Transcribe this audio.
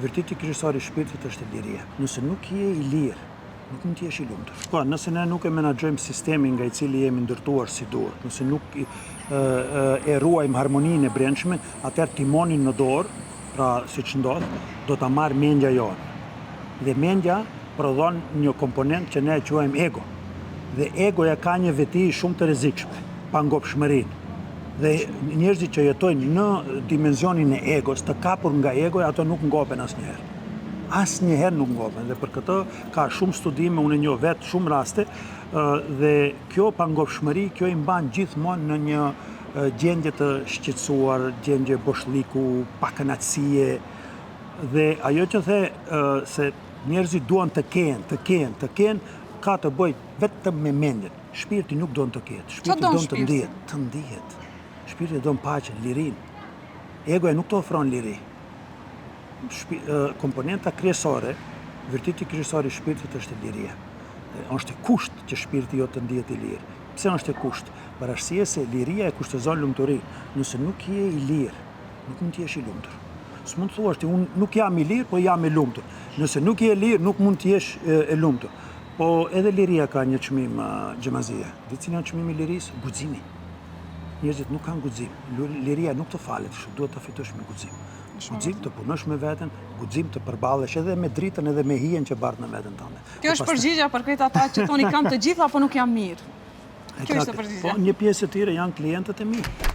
vërteti kryesor i shpirtit është liria. Nëse nuk je i lirë, nuk mund t'jesh i lumtur. Po, nëse ne nuk e menaxhojmë sistemin nga i cili jemi ndërtuar si duhet, nëse nuk e ruajmë harmoninë e brendshme, atëherë timonin në dorë, pra siç ndodh, do ta marrë mendja jonë. Dhe mendja prodhon një komponent që ne e quajmë ego. Dhe egoja ka një veti shumë të rrezikshme, pangopshmërinë. Dhe njerëzit që jetojnë në dimensionin e egos, të kapur nga egoja, ato nuk ngopen asnjëherë. Asnjëherë nuk ngopen, dhe për këtë ka shumë studime, unë e njoh vetë shumë raste, dhe kjo pangopshmëri, kjo i mban gjithmonë në një gjendje të shqetësuar, gjendje boshliku, pakënaqësie, dhe ajo që the se njerëzit duan të kenë, ka të bëjë vetëm me mendjen. Shpirti nuk don të ketë, shpirti don të ndihet. Shpirti don paqen, lirinë. Egoja nuk të ofron liri. Komponenta kryesore, vërteti kryesor i shpirtit është liria. Është kusht që shpirti jo të ndihet i lirë. Pse është kusht? Për arsye se liria e kushtozon lumturinë. Nëse nuk je i lirë, nuk mund të jesh i lumtur. S'mund të thuash ti unë nuk jam i lirë, po jam i lumtur. Nëse nuk je i lirë, nuk mund të jesh e lumtur. Po edhe liria ka një çmim xhamazia. Dhe cili është çmimi i lirisë? Guximi. Njerëzit nuk kanë guxim. Liria nuk të falet, duhet ta fitosh me guxim. Guxim të punosh me veten, guxim të përballesh edhe me dritën edhe me hijen që bart në veten tënde. Kjo është përgjigjja për këtë ata që thoni kanë të gjitha, po nuk janë mirë. Kjo është përgjigjja. Po një pjesë e tyre janë klientët e mirë.